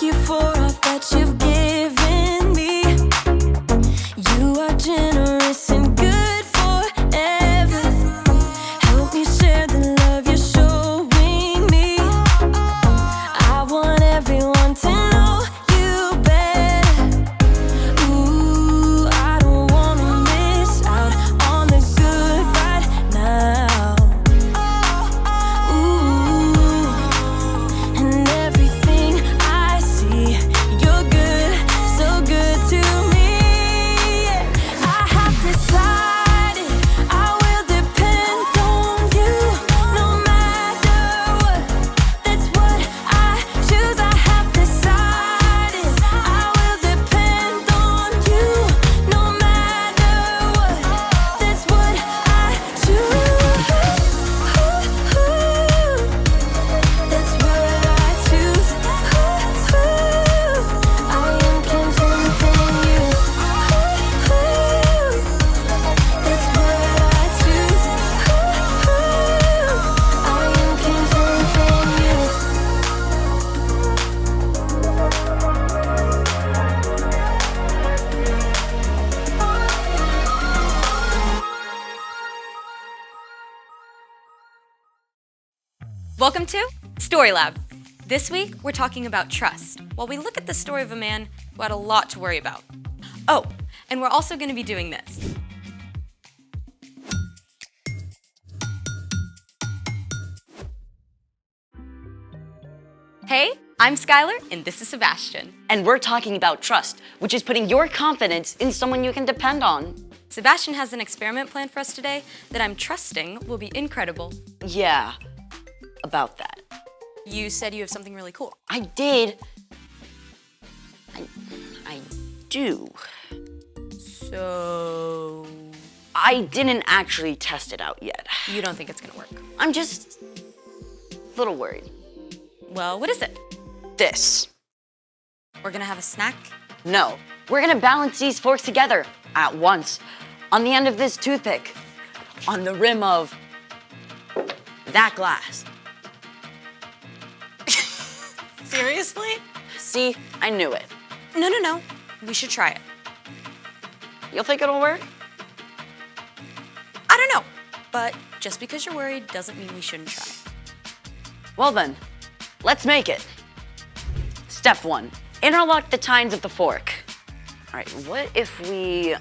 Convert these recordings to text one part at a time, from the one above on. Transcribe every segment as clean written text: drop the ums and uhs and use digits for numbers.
thank you for all that you've given me. You are generous and good forever. Help me share the love you're showing me. I want everyone to know you better. Ooh, I don't wanna miss out on the good right now. Ooh, and everything I see, you're good, so good to me. I have decided I will depend on you no matter what. That's what I choose. I have decided I will depend on you no matter what. That's what I choose. That's what I choose. I am content in you. That's what I choose. I am content in you. Welcome to Story Lab. This week, we're talking about trust, while we look at the story of a man who had a lot to worry about. Oh, and we're also going to be doing this. Hey, I'm Skylar, and this is Sebastian. And we're talking about trust, which is putting your confidence in someone you can depend on. Sebastian has an experiment planned for us today that I'm trusting will be incredible. Yeah, about that. You said you have something really cool. I did. I do. So, I didn't actually test it out yet. you don't think it's going to work? I'm just a little worried. Well, what is it? This. We're going to have a snack? No, we're gonna balance these forks together at once on the end of this toothpick, on the rim of that glass. Seriously? See, I knew it. No. We should try it. You'll think it'll work? I don't know, but just because you're worried doesn't mean we shouldn't try. Well then, let's make it. Step 1, interlock the tines of the fork. All right, what if we,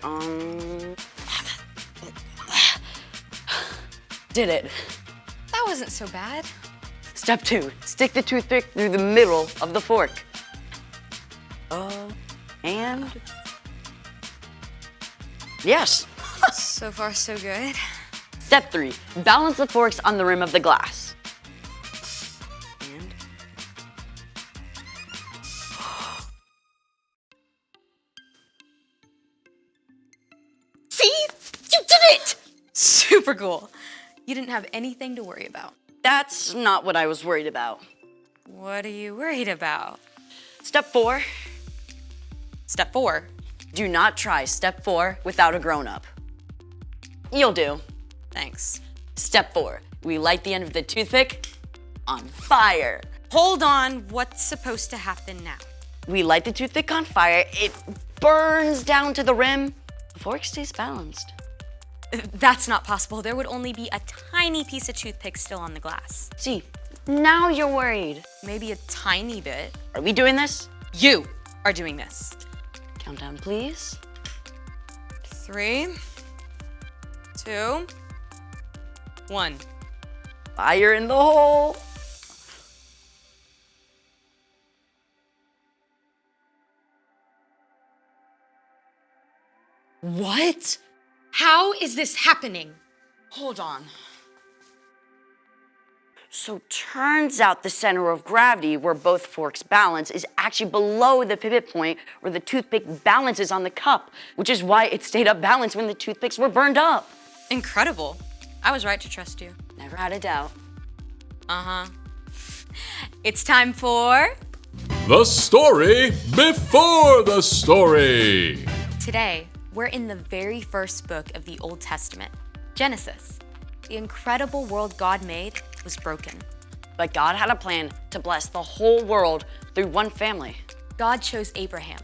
did it. That wasn't so bad. Step 2, stick the toothpick through the middle of the fork. And yes. So far, so good. Step 3, balance the forks on the rim of the glass. And See? You did it! Super cool. You didn't have anything to worry about. that's not what I was worried about. What are you worried about? Step 4, Step 4. do not try step 4 without a grown-up. You'll do. Thanks. Step 4, we light the end of the toothpick on fire. Hold on, what's supposed to happen now? We light the toothpick on fire, it burns down to the rim, the fork stays balanced. That's not possible. There would only be a tiny piece of toothpick still on the glass. See, now you're worried. Maybe a tiny bit. Are we doing this? You are doing this. Countdown, please. 3, 2, 1. Fire in the hole. What? How is this happening? Hold on. So turns out the center of gravity where both forks balance is actually below the pivot point where the toothpick balances on the cup, which is why it stayed up balanced when the toothpicks were burned up. Incredible. I was right to trust you. Never had a doubt. Uh-huh. It's time for... The story before the story. Today, we're in the very first book of the Old Testament, Genesis. The incredible world God made was broken. But God had a plan to bless the whole world through one family, God chose Abraham,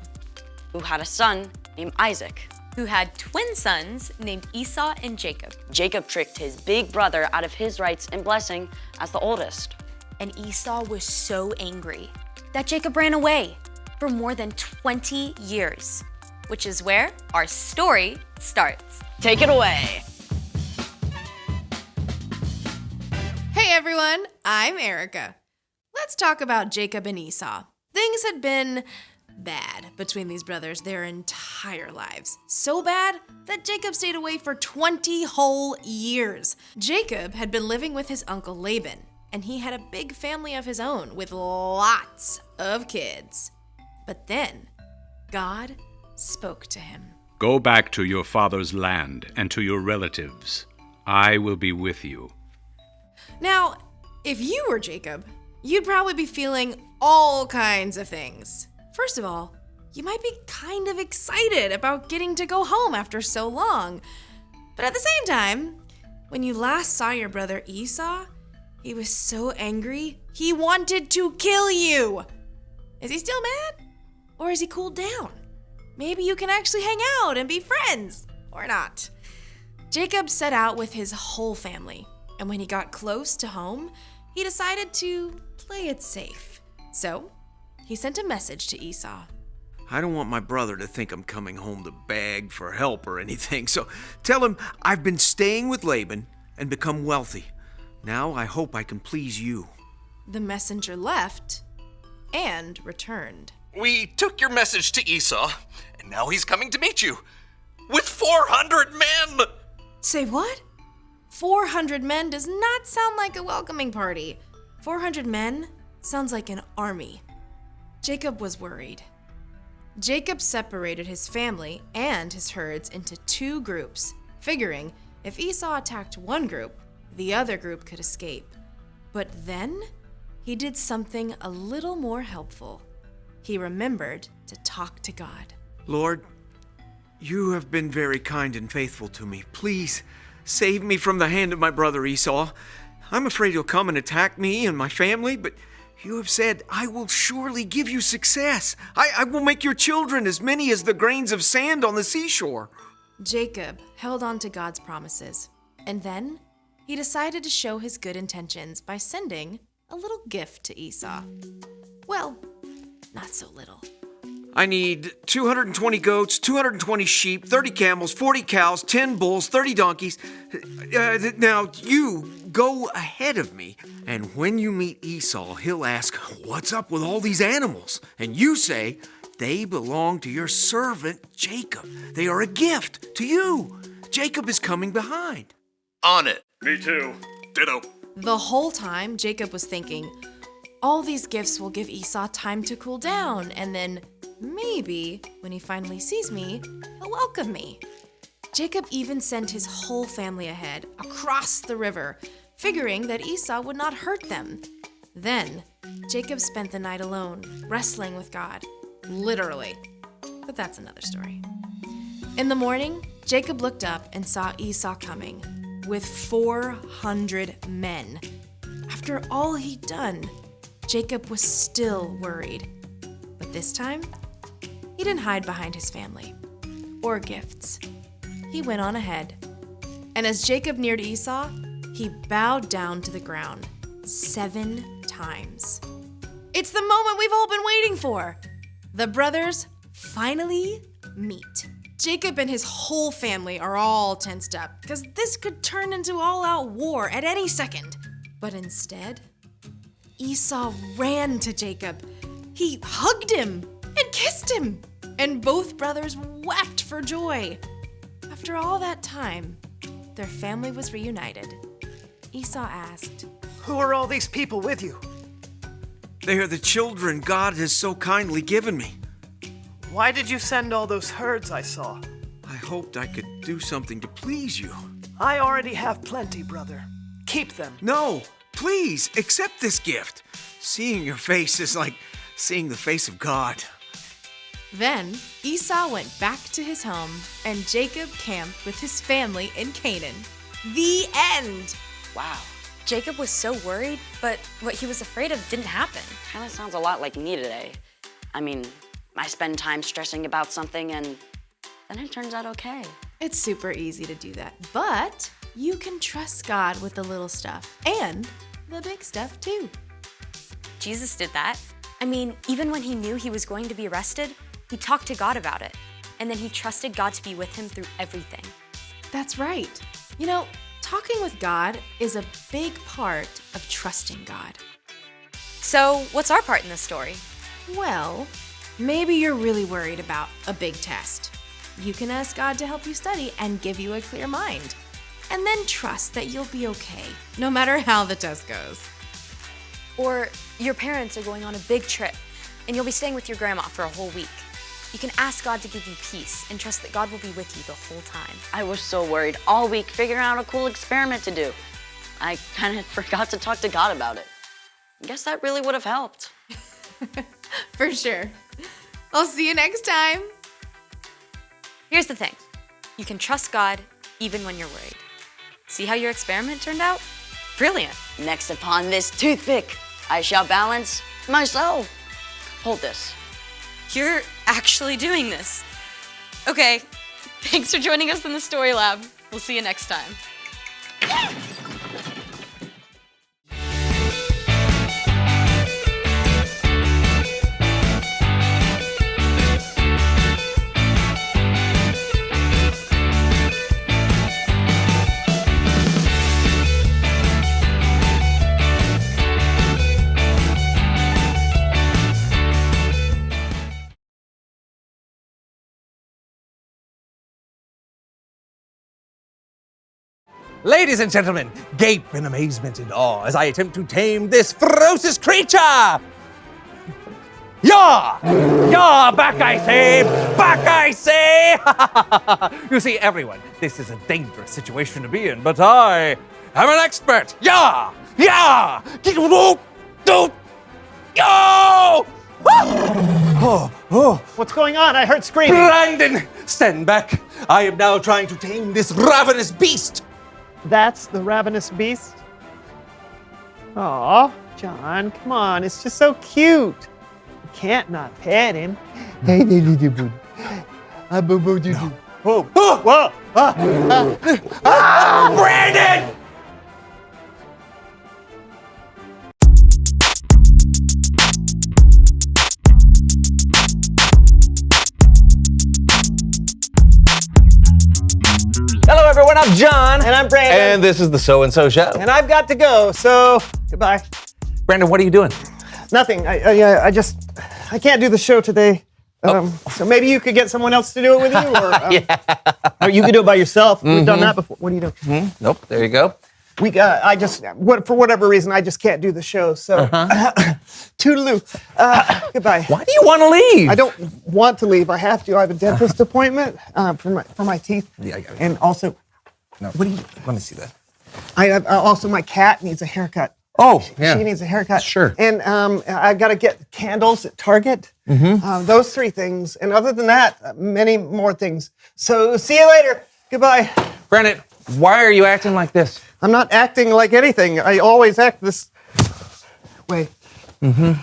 who had a son named Isaac. who had twin sons named Esau and Jacob. Jacob tricked his big brother out of his rights and blessing as the oldest. And Esau was so angry that Jacob ran away for more than 20 years, which is where our story starts. Take it away. Hey everyone, I'm Erica. Let's talk about Jacob and Esau. Things had been bad between these brothers their entire lives. So bad that Jacob stayed away for 20 whole years. Jacob had been living with his uncle Laban, and he had a big family of his own with lots of kids. But then, God spoke to him. Go back to your father's land and to your relatives. I will be with you. Now, if you were Jacob, you'd probably be feeling all kinds of things. First of all, you might be kind of excited about getting to go home after so long. But at the same time, when you last saw your brother Esau, he was so angry, he wanted to kill you. Is he still mad? Or has he cooled down? Maybe you can actually hang out and be friends. Or not. Jacob set out with his whole family. And when he got close to home, he decided to play it safe. So, he sent a message to Esau. I don't want my brother to think I'm coming home to beg for help or anything, so tell him I've been staying with Laban and become wealthy. Now I hope I can please you. The messenger left and returned. We took your message to Esau, and now he's coming to meet you. With 400 men! Say what? 400 men does not sound like a welcoming party. 400 men sounds like an army. Jacob was worried. Jacob separated his family and his herds into two groups, figuring if Esau attacked one group, the other group could escape. But then he did something a little more helpful. He remembered to talk to God. Lord, you have been very kind and faithful to me. Please save me from the hand of my brother Esau. I'm afraid he'll come and attack me and my family, but you have said, I will surely give you success. I will make your children as many as the grains of sand on the seashore. Jacob held on to God's promises, and then he decided to show his good intentions by sending a little gift to Esau. Well, not so little. I need 220 goats, 220 sheep, 30 camels, 40 cows, 10 bulls, 30 donkeys. Now you go ahead of me, and when you meet Esau, he'll ask, what's up with all these animals? And you say, they belong to your servant Jacob. They are a gift to you. Jacob is coming behind. On it. Me too. Ditto. The whole time, Jacob was thinking, all these gifts will give Esau time to cool down, and then maybe when he finally sees me, he'll welcome me. Jacob even sent his whole family ahead, across the river, figuring that Esau would not hurt them. Then, Jacob spent the night alone, wrestling with God. Literally. But that's another story. In the morning, Jacob looked up and saw Esau coming, with 400 men. After all he'd done, Jacob was still worried. But this time, he didn't hide behind his family or gifts. He went on ahead. And as Jacob neared Esau, he bowed down to the ground 7 times. It's the moment we've all been waiting for. The brothers finally meet. Jacob and his whole family are all tensed up because this could turn into all-out war at any second. But instead, Esau ran to Jacob. He hugged him and kissed him, and both brothers wept for joy. After all that time, their family was reunited. Esau asked, Who are all these people with you? They are the children God has so kindly given me. Why did you send all those herds I saw? I hoped I could do something to please you. I already have plenty, brother. Keep them. No, please, accept this gift. Seeing your face is like seeing the face of God. Then Esau went back to his home, and Jacob camped with his family in Canaan. The end! Wow. Jacob was so worried, but what he was afraid of didn't happen. Kind of sounds a lot like me today. I mean, I spend time stressing about something and then it turns out okay. It's super easy to do that, but you can trust God with the little stuff and the big stuff too. Jesus did that. I mean, even when he knew he was going to be arrested, he talked to God about it. And then he trusted God to be with him through everything. That's right. You know, talking with God is a big part of trusting God. So, what's our part in this story? Well, maybe you're really worried about a big test. You can ask God to help you study and give you a clear mind. And then trust that you'll be okay, no matter how the test goes. Or your parents are going on a big trip, and you'll be staying with your grandma for a whole week. You can ask God to give you peace and trust that God will be with you the whole time. I was so worried all week figuring out a cool experiment to do. I kind of forgot to talk to God about it. Guess that really would have helped. For sure. I'll see you next time. Here's the thing. You can trust God even when you're worried. See how your experiment turned out? Brilliant. Next upon this toothpick, I shall balance myself. Hold this. You're actually doing this. Okay, thanks for joining us in the Story Lab. We'll see you next time. Ladies and gentlemen, gape in amazement and awe as I attempt to tame this ferocious creature! Yah! Yah! Back I say! Back I say! You see, everyone, this is a dangerous situation to be in, but I am an expert! Yah! Yah! Go! Oh! What's going on? I heard screaming. Brandon, stand back! I am now trying to tame this ravenous beast! That's the ravenous beast? Aw, John, come on. It's just so cute. You can't not pet him. Hey, little boo. Whoa. Whoa. Brandon! Hello, everyone. I'm John. And I'm Brandon. And this is the So and So Show. And I've got to go, so goodbye. Brandon, what are you doing? Nothing. I can't do the show today. So maybe you could get someone else to do it with you, or, or you could do it by yourself. We've done that before. What are you doing? Nope. There you go. For whatever reason, I just can't do the show. So, toodaloo. Goodbye. Why do you want to leave? I don't want to leave. I have to. I have a dentist appointment for my teeth. Yeah, I got it. And also, No. What do you? Let me see that. I have, also my cat needs a haircut. Oh, yeah. She needs a haircut. Sure. And I've got to get candles at Target. Those three things. And other than that, many more things. So see you later. Goodbye. Brandon, why are you acting like this? I'm not acting like anything. I always act this way. All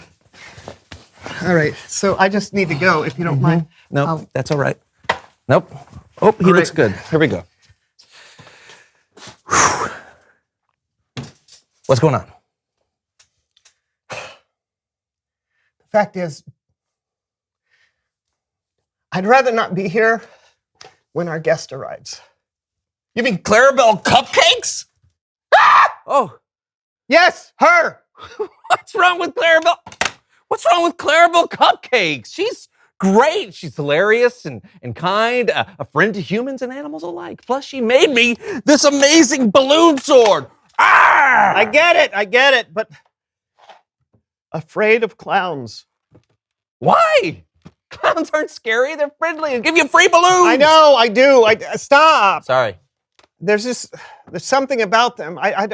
right. So I just need to go, if you don't mind. No, that's all right. Nope. Oh, he looks good. Here we go. What's going on? The fact is, I'd rather not be here when our guest arrives. You mean Clarabelle cupcakes? Ah! Oh, Yes, her. what's wrong with Clarabelle? What's wrong with Clarabelle cupcakes? She's great. She's hilarious and kind, a friend to humans and animals alike. Plus, she made me this amazing balloon sword. Ah! I get it, but afraid of clowns. Why? Clowns aren't scary. They're friendly and give you free balloons. I know, I do. Stop. Sorry. There's something about them. I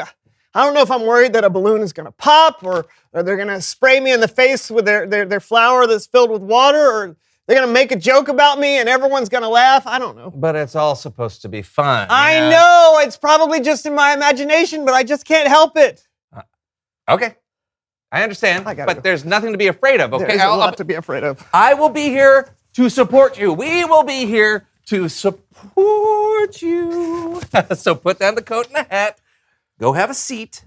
don't know if I'm worried that a balloon is gonna pop or they're gonna spray me in the face with their flour that's filled with water, or They're gonna make a joke about me and everyone's gonna laugh. I don't know. But it's all supposed to be fun. I know, it's probably just in my imagination, but I just can't help it. Okay. I understand, but there's nothing to be afraid of, okay? There's a lot to be afraid of. I will be here to support you. We will be here to support you. So put down the coat and the hat, go have a seat,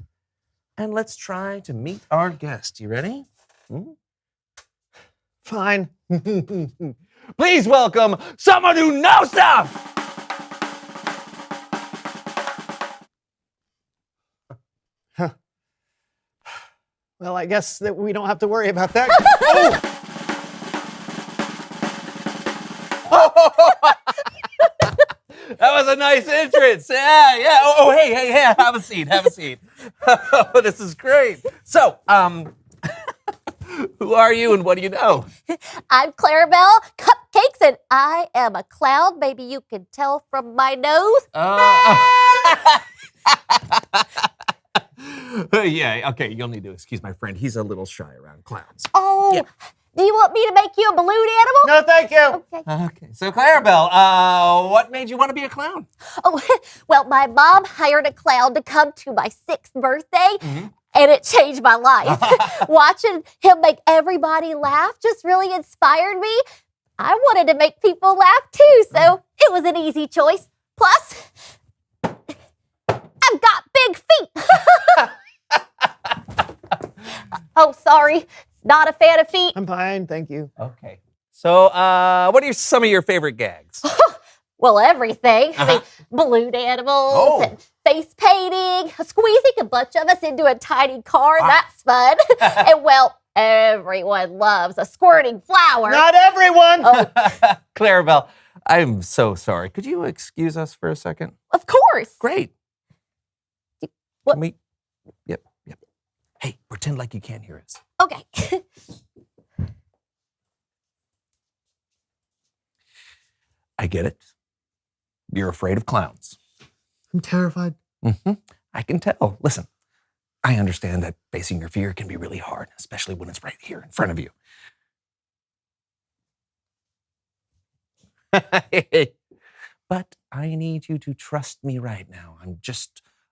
and let's try to meet our guest. You ready? Fine. Please welcome someone who knows stuff! Well, I guess that we don't have to worry about that. That was a nice entrance. Yeah. Oh, hey, have a seat. Oh, this is great. So, who are you and what do you know? I'm Clarabelle Cupcakes, and I am a clown. Maybe you can tell from my nose. Yeah, okay, you'll need to excuse my friend. He's a little shy around clowns. Oh, Yeah. Do you want me to make you a balloon animal? No, thank you. Okay, so Clarabelle, what made you want to be a clown? Oh, well, my mom hired a clown to come to my 6th birthday, and it changed my life. Watching him make everybody laugh just really inspired me. I wanted to make people laugh too, so it was an easy choice. Plus, I've got big feet. Oh, sorry. Not a fan of feet. I'm fine, thank you. Okay. So, what are some of your favorite gags? Well, everything. I mean, balloon animals and face painting, squeezing a bunch of us into a tiny car. That's fun. And, well, everyone loves a squirting flower. Not everyone. Clarabelle, I'm so sorry. Could you excuse us for a second? Of course. Great. What? Can we? Yep. Hey, pretend like you can't hear us. Okay. I get it. You're afraid of clowns. I'm terrified. I can tell. Listen, I understand that facing your fear can be really hard, especially when it's right here in front of you. But I need you to trust me right now.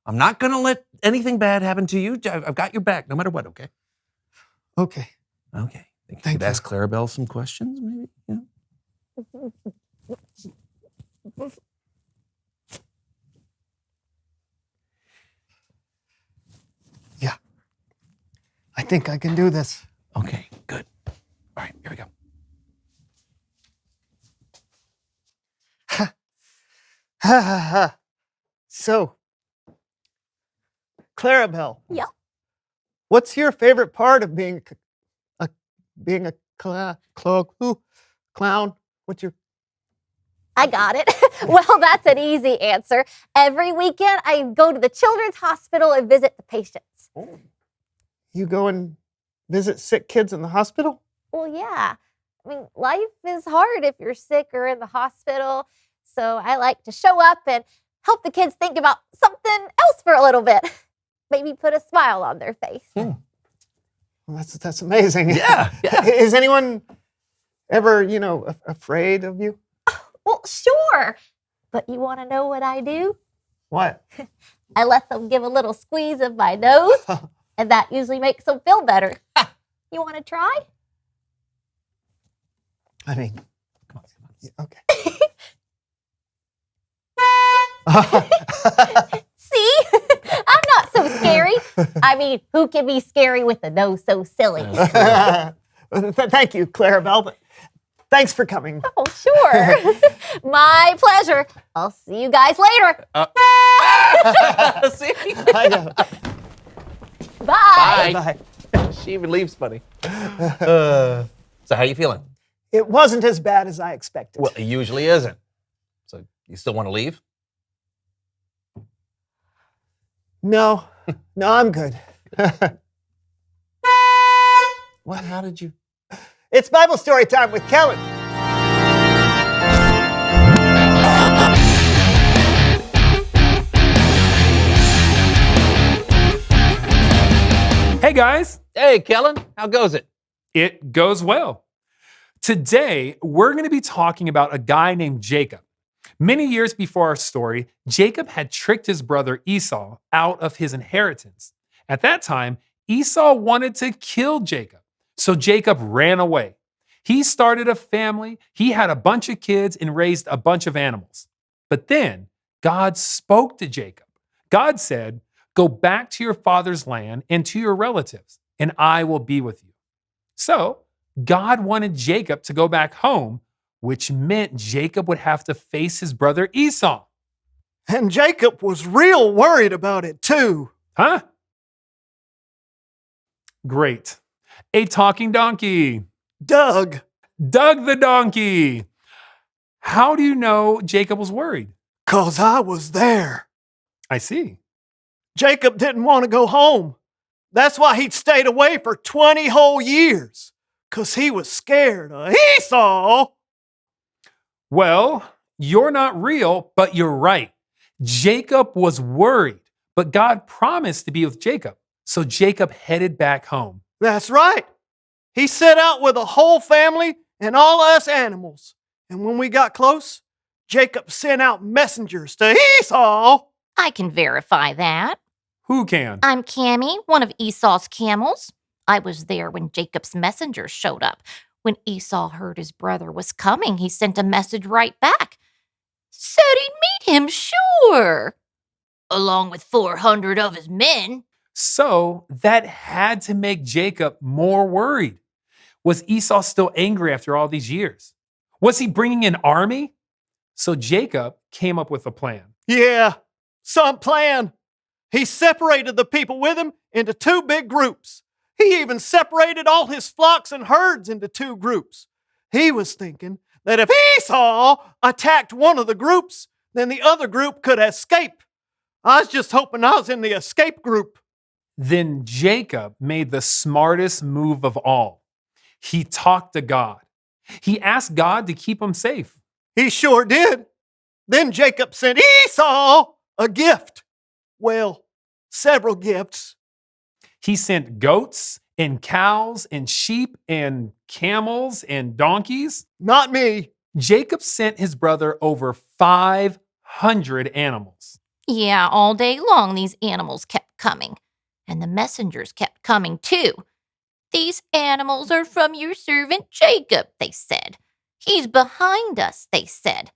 I'm not going to let anything bad happen to you. I've got your back no matter what, okay? Okay. Okay. Think Thank you could you. ask Clarabelle some questions, maybe? Yeah. I think I can do this. Okay, good. All right, here we go. So, Clarabelle. Yeah. What's your favorite part of being a clown? What's your? I got it. Well, that's an easy answer. Every weekend, I go to the children's hospital and visit the patients. You go and visit sick kids in the hospital? Well, yeah. I mean, life is hard if you're sick or in the hospital. So I like to show up and help the kids think about something else for a little bit. Maybe put a smile on their face. Well, that's amazing. Yeah. Is anyone ever, afraid of you? Well, sure. But you want to know what I do? What? I let them give a little squeeze of my nose, and that usually makes them feel better. You want to try? I mean, okay. See? I'm not so scary. I mean, who can be scary with a nose so silly? Thank you, Clarabelle. But thanks for coming. Oh, sure. My pleasure. I'll see you guys later. See? I know. Bye. Bye. She even leaves funny. So how you feeling? It wasn't as bad as I expected. Well, it usually isn't. So you still want to leave? No, I'm good. What? How did you? It's Bible story time with Kellen. Hey guys, Hey, Kellen, how goes it? it goes well. Today, we're going to be talking about a guy named Jacob. Many years before our story, Jacob had tricked his brother Esau out of his inheritance. At that time, Esau wanted to kill Jacob, so Jacob ran away. He started a family, he had a bunch of kids, and raised a bunch of animals. But then God spoke to Jacob. God said, "Go back to your father's land and to your relatives, and I will be with you." So God wanted Jacob to go back home, which meant Jacob would have to face his brother Esau. And Jacob was real worried about it too. Huh? Great. A talking donkey. Doug. Doug the donkey. How do you know Jacob was worried? 'Cause I was there. I see. Jacob didn't want to go home. That's why he'd stayed away for 20 whole years. 'Cause he was scared of Esau. Well, you're not real, but you're right. Jacob was worried, but God promised to be with Jacob. So Jacob headed back home. That's right. He set out with a whole family and all us animals. And when we got close, Jacob sent out messengers to Esau. I can verify that. Who can? I'm Cammy, one of Esau's camels. I was there when Jacob's messengers showed up. When Esau heard his brother was coming, he sent a message right back. Said he'd meet him, sure, along with 400 of his men. So that had to make Jacob more worried. Was Esau still angry after all these years? Was he bringing an army? So Jacob came up with a plan. Yeah, some plan. He separated the people with him into two big groups. He even separated all his flocks and herds into two groups. He was thinking that if Esau attacked one of the groups, then the other group could escape. I was just hoping I was in the escape group. Then Jacob made the smartest move of all. He talked to God. He asked God to keep him safe. He sure did. Then Jacob sent Esau a gift. Well, several gifts. He sent goats and cows and sheep and camels and donkeys. Not me. Jacob sent his brother over 500 animals. Yeah, all day long these animals kept coming. And the messengers kept coming too. These animals are from your servant Jacob, they said. He's behind us, they said.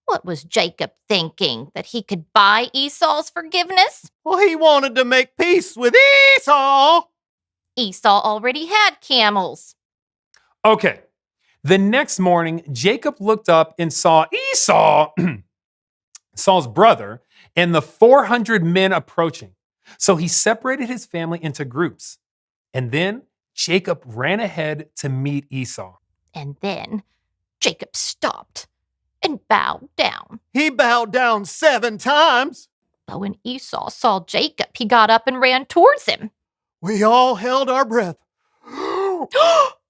What was Jacob thinking? That he could buy Esau's forgiveness? Well, he wanted to make peace with Esau. Esau already had camels. Okay. The next morning, Jacob looked up and saw Esau, Saul's brother, and the 400 men approaching. So he separated his family into groups. And then Jacob ran ahead to meet Esau. And then Jacob stopped and bowed down. He bowed down 7 times. But when Esau saw Jacob, he got up and ran towards him. We all held our breath.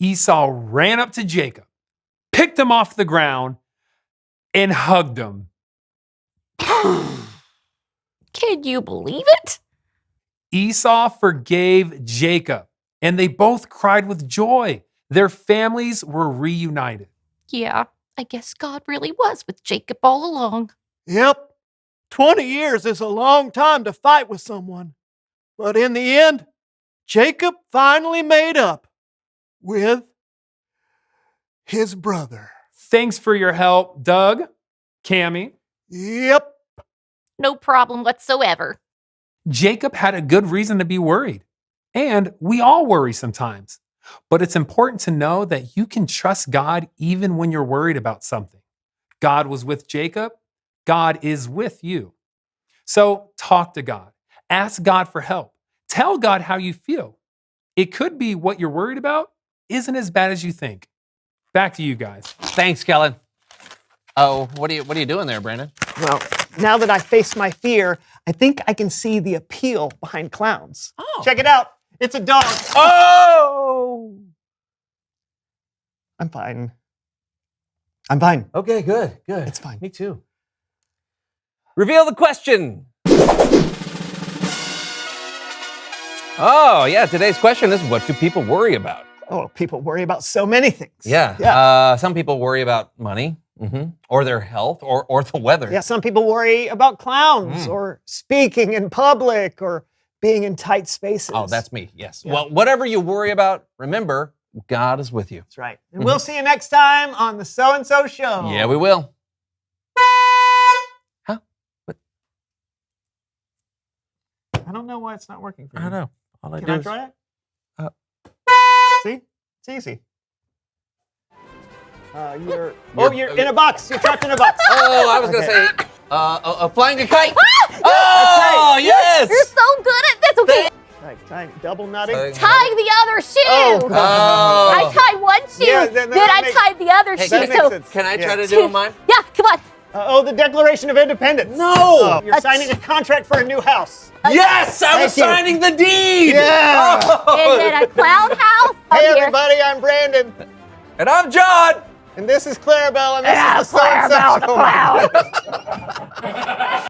Esau ran up to Jacob, picked him off the ground, and hugged him. Can you believe it? Esau forgave Jacob, and they both cried with joy. Their families were reunited. Yeah, I guess God really was with Jacob all along. Yep. 20 years is a long time to fight with someone. But in the end, Jacob finally made up with his brother. Thanks for your help, Doug, Cammy. Yep. No problem whatsoever. Jacob had a good reason to be worried. And we all worry sometimes. But it's important to know that you can trust God even when you're worried about something. God was with Jacob. God is with you. So talk to God. Ask God for help. Tell God how you feel. It could be what you're worried about isn't as bad as you think. Back to you guys. Thanks, Kellen. Oh, what are you doing there, Brandon? Well, now that I face my fear, I think I can see the appeal behind clowns. Oh. Check it out. It's a dog. Oh! I'm fine. I'm fine. Okay, good. It's fine. Me too. Reveal the question. Oh, yeah, today's question is, what do people worry about? Oh, people worry about so many things. Yeah. Some people worry about money, or their health, or the weather. Yeah, some people worry about clowns or speaking in public or being in tight spaces. Oh, that's me, yes. Yeah. Well, whatever you worry about, remember, God is with you. That's right. And we'll see you next time on the So-and-So Show. Yeah, we will. Huh? What? I don't know why it's not working for I you. don't know. All I Can do I is... try it? See? It's easy. You're in a box. You're trapped in a box. Oh, I was going to say, flying a kite. Oh, yes! You're so good at this. Okay. Right, double nutting. Tying the other shoe. Oh. I tied one shoe, Yeah, then I tied the other shoe. that makes So sense. Can I try Yeah. to do mine? yeah, come on. The Declaration of Independence. No! You're signing a contract for a new house. Yes, I was Thank you. signing the deed. Yeah. Oh. And then a clown house. Hey, up here. everybody, I'm Brandon. And I'm John. And this is Clarabelle, and this is the Clarabelle So-and-So the Show. clown.